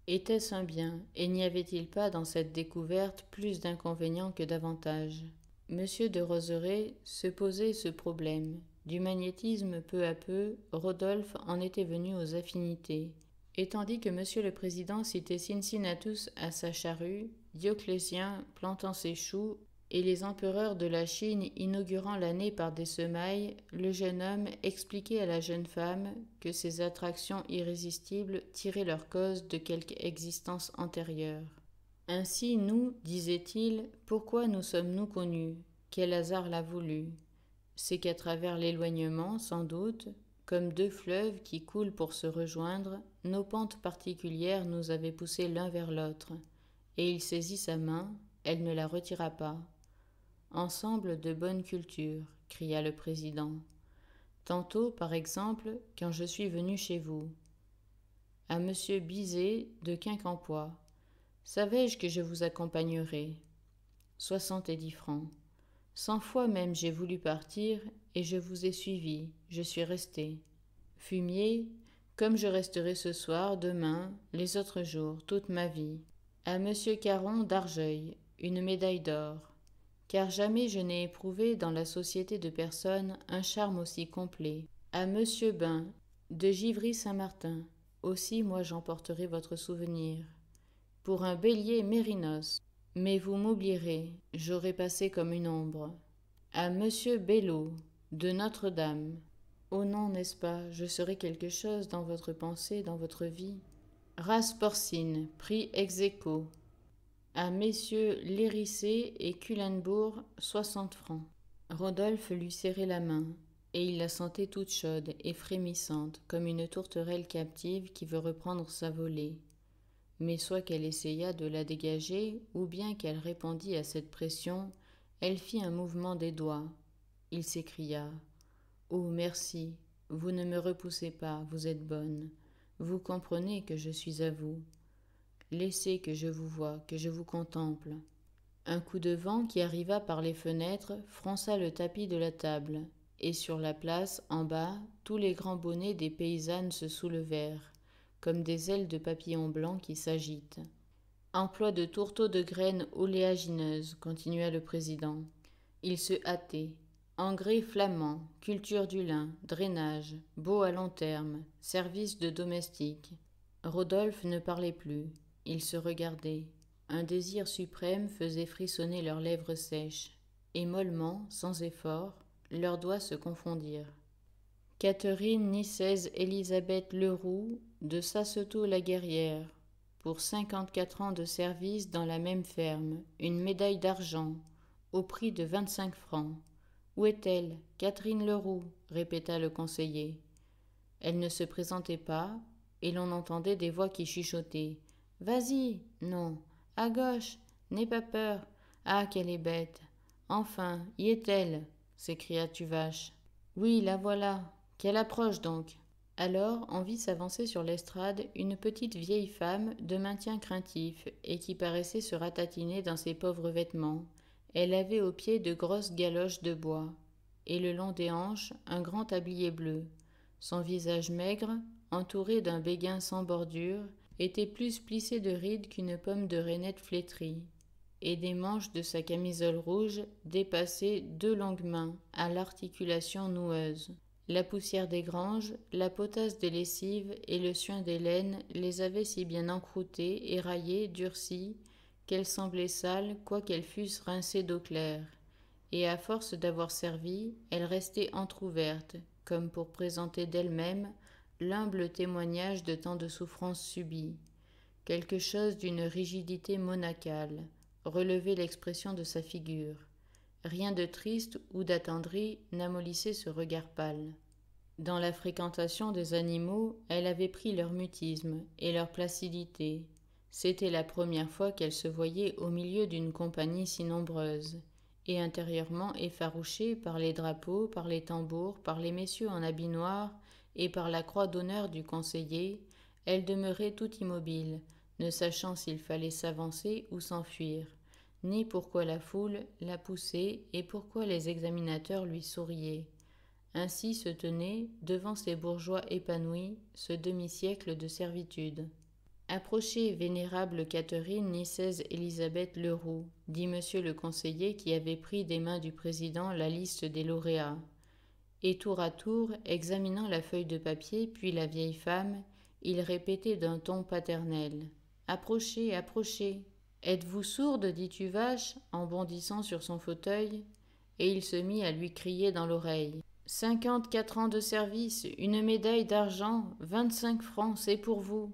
Était-ce un bien, et n'y avait-il pas dans cette découverte plus d'inconvénients que d'avantages? Monsieur de Roseray se posait ce problème. Du magnétisme peu à peu, Rodolphe en était venu aux affinités. Et tandis que Monsieur le Président citait Cincinnatus à sa charrue, Dioclétien plantant ses choux, et les empereurs de la Chine inaugurant l'année par des semailles, le jeune homme expliquait à la jeune femme que ces attractions irrésistibles tiraient leur cause de quelque existence antérieure. Ainsi, nous, disait-il, pourquoi nous sommes-nous connus? Quel hasard l'a voulu? C'est qu'à travers l'éloignement, sans doute, comme deux fleuves qui coulent pour se rejoindre, nos pentes particulières nous avaient poussés l'un vers l'autre, et il saisit sa main, elle ne la retira pas. Ensemble de bonne culture, cria le président. Tantôt, par exemple, quand je suis venu chez vous. À monsieur Bizet de Quincampoix. Savais-je que je vous accompagnerais? 70 francs. 100 fois même j'ai voulu partir, et je vous ai suivi, je suis resté. Fumier, comme je resterai ce soir, demain, les autres jours, toute ma vie. À monsieur Caron d'Argeuil, une médaille d'or. Car jamais je n'ai éprouvé dans la société de personnes un charme aussi complet. À monsieur Bain, de Givry-Saint-Martin, aussi moi j'emporterai votre souvenir. Pour un bélier mérinos, mais vous m'oublierez, j'aurai passé comme une ombre. À monsieur Belleau, de Notre-Dame. Oh non, n'est-ce pas, je serai quelque chose dans votre pensée, dans votre vie. Race porcine, prix ex aequo. À messieurs Lérissé et Culembourg, 60 francs. Rodolphe lui serrait la main, et il la sentait toute chaude et frémissante, comme une tourterelle captive qui veut reprendre sa volée. Mais soit qu'elle essayât de la dégager, ou bien qu'elle répondît à cette pression, elle fit un mouvement des doigts. Il s'écria « Oh, merci, vous ne me repoussez pas, vous êtes bonne. Vous comprenez que je suis à vous. Laissez que je vous voie, que je vous contemple. » Un coup de vent qui arriva par les fenêtres fronça le tapis de la table, et sur la place, en bas, tous les grands bonnets des paysannes se soulevèrent, comme des ailes de papillons blancs qui s'agitent. Emploi de tourteaux de graines oléagineuses, continua le président. Il se hâtait. Engrais flamand, culture du lin, drainage, beau à long terme, service de domestique. Rodolphe ne parlait plus. Ils se regardaient. Un désir suprême faisait frissonner leurs lèvres sèches. Et mollement, sans effort, leurs doigts se confondirent. Catherine Nicèse Élisabeth Leroux de Sassetot-la-Guerrière, pour 54 ans de service dans la même ferme, une médaille d'argent, au prix de 25 francs. Où est-elle, Catherine Leroux répéta le conseiller. Elle ne se présentait pas, et l'on entendait des voix qui chuchotaient. Vas-y, non, à gauche, n'aie pas peur. Ah, qu'elle est bête. Enfin, y est-elle s'écria Tuvache. Oui, la voilà. Qu'elle approche donc. Alors, on vit s'avancer sur l'estrade une petite vieille femme de maintien craintif et qui paraissait se ratatiner dans ses pauvres vêtements. Elle avait aux pieds de grosses galoches de bois, et le long des hanches un grand tablier bleu. Son visage maigre, entouré d'un béguin sans bordure, était plus plissé de rides qu'une pomme de reinette flétrie, et des manches de sa camisole rouge dépassaient 2 longues mains à l'articulation noueuse. La poussière des granges, la potasse des lessives et le suint des laines les avaient si bien encroûtées, éraillées, durcies, qu'elles semblaient sales, quoiqu'elles fussent rincées d'eau claire. Et à force d'avoir servi, elles restaient entr'ouvertes, comme pour présenter d'elles-mêmes l'humble témoignage de tant de souffrances subies. Quelque chose d'une rigidité monacale relevait l'expression de sa figure. Rien de triste ou d'attendri n'amollissait ce regard pâle. Dans la fréquentation des animaux, elle avait pris leur mutisme et leur placidité. C'était la première fois qu'elle se voyait au milieu d'une compagnie si nombreuse, et intérieurement effarouchée par les drapeaux, par les tambours, par les messieurs en habit noir et par la croix d'honneur du conseiller, elle demeurait tout immobile, ne sachant s'il fallait s'avancer ou s'enfuir, ni pourquoi la foule la poussait et pourquoi les examinateurs lui souriaient. Ainsi se tenait, devant ces bourgeois épanouis, ce demi-siècle de servitude. Approchez, vénérable Catherine Nicèse Élisabeth Leroux, dit monsieur le conseiller qui avait pris des mains du président la liste des lauréats. Et tour à tour, examinant la feuille de papier puis la vieille femme, il répétait d'un ton paternel. Approchez, approchez. Êtes-vous sourde, dit Tuvache, en bondissant sur son fauteuil, et il se mit à lui crier dans l'oreille. 54 ans de service, une médaille d'argent, 25 francs, c'est pour vous.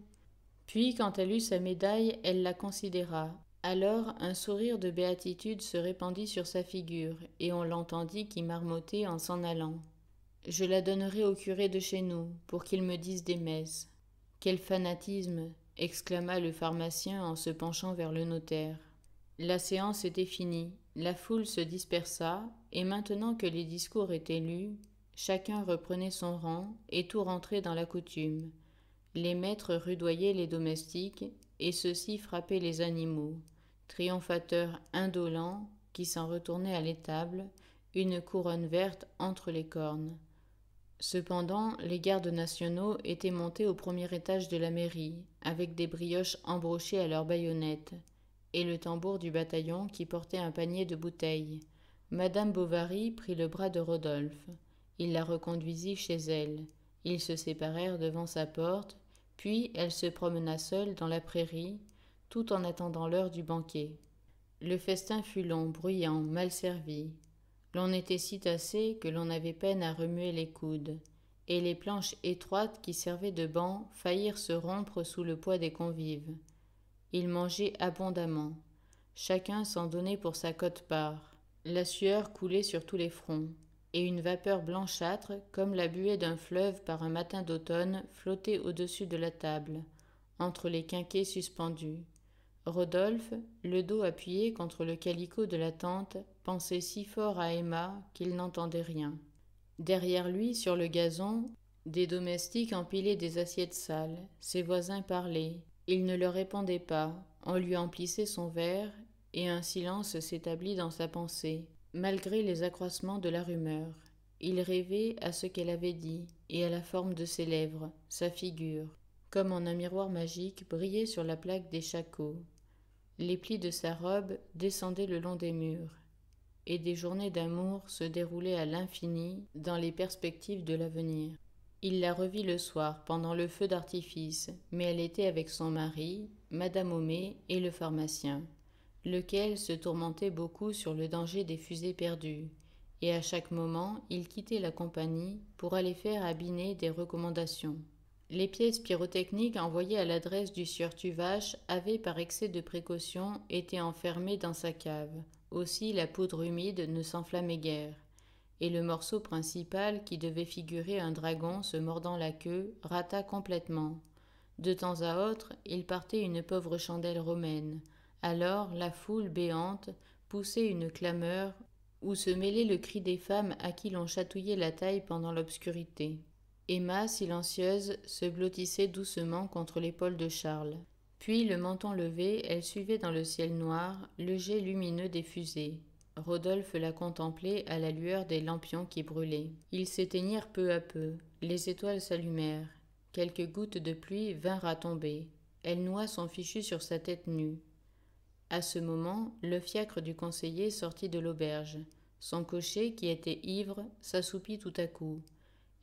Puis, quand elle eut sa médaille, elle la considéra. Alors, un sourire de béatitude se répandit sur sa figure, et on l'entendit qui marmottait en s'en allant. Je la donnerai au curé de chez nous, pour qu'il me dise des messes. Quel fanatisme exclama le pharmacien en se penchant vers le notaire. La séance était finie, la foule se dispersa, et maintenant que les discours étaient lus, chacun reprenait son rang, et tout rentrait dans la coutume. Les maîtres rudoyaient les domestiques, et ceux-ci frappaient les animaux, triomphateurs indolents qui s'en retournaient à l'étable, une couronne verte entre les cornes. Cependant, les gardes nationaux étaient montés au premier étage de la mairie, avec des brioches embrochées à leurs baïonnettes, et le tambour du bataillon qui portait un panier de bouteilles. Madame Bovary prit le bras de Rodolphe. Il la reconduisit chez elle. Ils se séparèrent devant sa porte, puis elle se promena seule dans la prairie, tout en attendant l'heure du banquet. Le festin fut long, bruyant, mal servi. L'on était si tassé que l'on avait peine à remuer les coudes, et les planches étroites qui servaient de bancs faillirent se rompre sous le poids des convives. Ils mangeaient abondamment. Chacun s'en donnait pour sa quote-part. La sueur coulait sur tous les fronts, et une vapeur blanchâtre, comme la buée d'un fleuve par un matin d'automne, flottait au-dessus de la table, entre les quinquets suspendus. Rodolphe, le dos appuyé contre le calicot de la tente, pensait si fort à Emma qu'il n'entendait rien. Derrière lui, sur le gazon, des domestiques empilaient des assiettes sales. Ses voisins parlaient. Il ne leur répondait pas. On lui emplissait son verre, et un silence s'établit dans sa pensée, malgré les accroissements de la rumeur. Il rêvait à ce qu'elle avait dit, et à la forme de ses lèvres, sa figure, comme en un miroir magique, brillait sur la plaque des shakos. Les plis de sa robe descendaient le long des murs, et des journées d'amour se déroulaient à l'infini dans les perspectives de l'avenir. Il la revit le soir, pendant le feu d'artifice, mais elle était avec son mari, Madame Homais et le pharmacien, lequel se tourmentait beaucoup sur le danger des fusées perdues, et à chaque moment il quittait la compagnie pour aller faire à Binet des recommandations. Les pièces pyrotechniques envoyées à l'adresse du sieur Tuvache avaient, par excès de précaution, été enfermées dans sa cave. Aussi la poudre humide ne s'enflammait guère. Et le morceau principal, qui devait figurer un dragon se mordant la queue, rata complètement. De temps à autre, il partait une pauvre chandelle romaine. Alors la foule béante poussait une clameur où se mêlait le cri des femmes à qui l'on chatouillait la taille pendant l'obscurité. Emma, silencieuse, se blottissait doucement contre l'épaule de Charles. Puis, le menton levé, elle suivait dans le ciel noir le jet lumineux des fusées. Rodolphe la contemplait à la lueur des lampions qui brûlaient. Ils s'éteignirent peu à peu. Les étoiles s'allumèrent. Quelques gouttes de pluie vinrent à tomber. Elle noua son fichu sur sa tête nue. À ce moment, le fiacre du conseiller sortit de l'auberge. Son cocher, qui était ivre, s'assoupit tout à coup,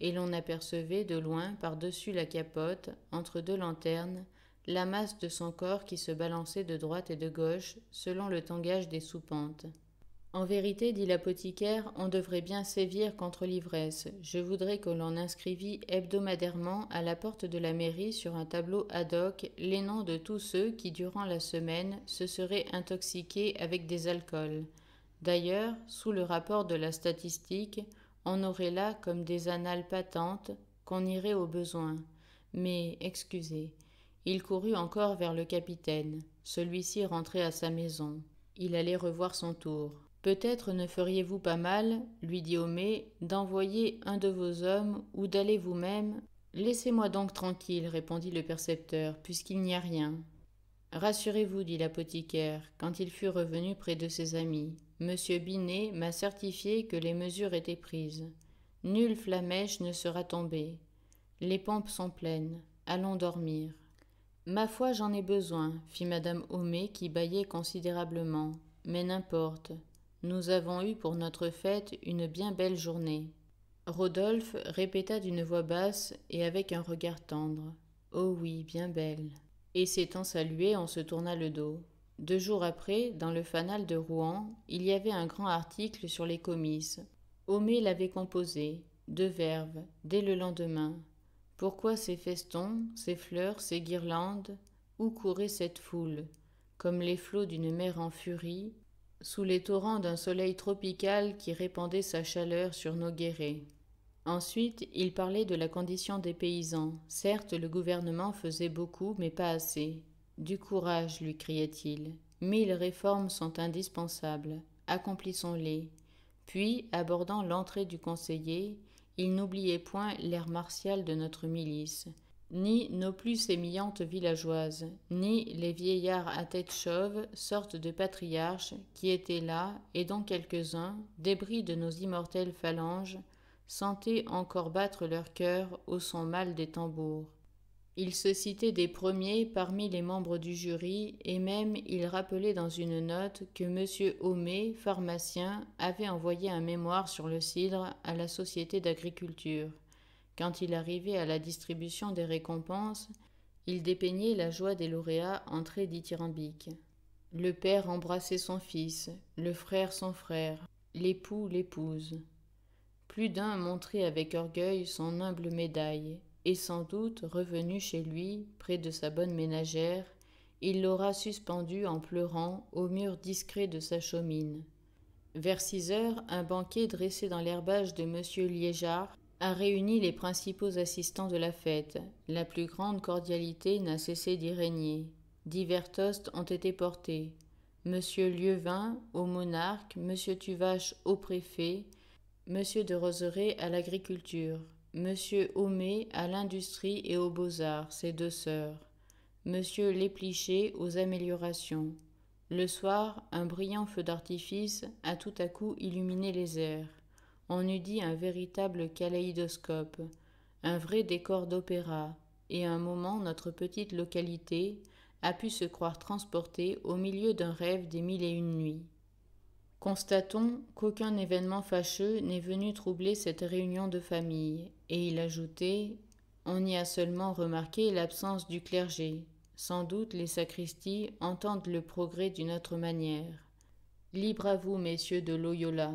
et l'on apercevait de loin, par-dessus la capote, entre deux lanternes, la masse de son corps qui se balançait de droite et de gauche, selon le tangage des soupentes. En vérité, dit l'apothicaire, on devrait bien sévir contre l'ivresse. Je voudrais que l'on inscrivît hebdomadairement à la porte de la mairie sur un tableau ad hoc les noms de tous ceux qui, durant la semaine, se seraient intoxiqués avec des alcools. D'ailleurs, sous le rapport de la statistique, on aurait là comme des annales patentes qu'on irait au besoin. Mais, excusez, il courut encore vers le capitaine. Celui-ci rentrait à sa maison. Il allait revoir son tour. Peut-être ne feriez-vous pas mal, lui dit Homais, d'envoyer un de vos hommes ou d'aller vous-même. Laissez-moi donc tranquille, répondit le percepteur, puisqu'il n'y a rien. Rassurez-vous, dit l'apothicaire, quand il fut revenu près de ses amis. Monsieur Binet m'a certifié que les mesures étaient prises. Nulle flamèche ne sera tombée. Les pompes sont pleines. Allons dormir. Ma foi, j'en ai besoin, fit madame Homais qui bâillait considérablement. Mais n'importe. Nous avons eu pour notre fête une bien belle journée. Rodolphe répéta d'une voix basse et avec un regard tendre. Oh oui, bien belle. Et s'étant salué, on se tourna le dos. 2 jours après, dans le Fanal de Rouen, il y avait un grand article sur les comices. Homais l'avait composé, de verve, dès le lendemain. Pourquoi ces festons, ces fleurs, ces guirlandes? Où courait cette foule? Comme les flots d'une mer en furie, sous les torrents d'un soleil tropical qui répandait sa chaleur sur nos guérets. Ensuite, il parlait de la condition des paysans. Certes, le gouvernement faisait beaucoup, mais pas assez. Du courage, lui criait-il. 1000 réformes sont indispensables. Accomplissons-les. Puis, abordant l'entrée du conseiller, il n'oubliait point l'air martial de notre milice. Ni nos plus sémillantes villageoises, ni les vieillards à tête chauve, sortes de patriarches, qui étaient là, et dont quelques-uns, débris de nos immortelles phalanges, sentaient encore battre leur cœur au son mâle des tambours. Il se citait des premiers parmi les membres du jury, et même il rappelait dans une note que M. Homais, pharmacien, avait envoyé un mémoire sur le cidre à la Société d'agriculture. Quand il arrivait à la distribution des récompenses, il dépeignait la joie des lauréats en traits dithyrambiques. Le père embrassait son fils, le frère son frère, l'époux l'épouse. Plus d'un montrait avec orgueil son humble médaille, et sans doute, revenu chez lui, près de sa bonne ménagère, il l'aura suspendue en pleurant au mur discret de sa chaumine. Vers 6 heures, un banquet dressé dans l'herbage de M. Liégeard a réuni les principaux assistants de la fête. La plus grande cordialité n'a cessé d'y régner. Divers toasts ont été portés. M. Lieuvin au monarque, M. Tuvache au préfet, M. de Roseraie à l'agriculture, M. Homais à l'industrie et aux beaux-arts, ses 2 sœurs, M. Lépliché aux améliorations. Le soir, un brillant feu d'artifice a tout à coup illuminé les airs. On eût dit un véritable kaléidoscope, un vrai décor d'opéra, et à un moment notre petite localité a pu se croire transportée au milieu d'un rêve des 1001 nuits. Constatons qu'aucun événement fâcheux n'est venu troubler cette réunion de famille, et il ajoutait « On y a seulement remarqué l'absence du clergé. Sans doute les sacristies entendent le progrès d'une autre manière. Libre à vous, messieurs de Loyola. »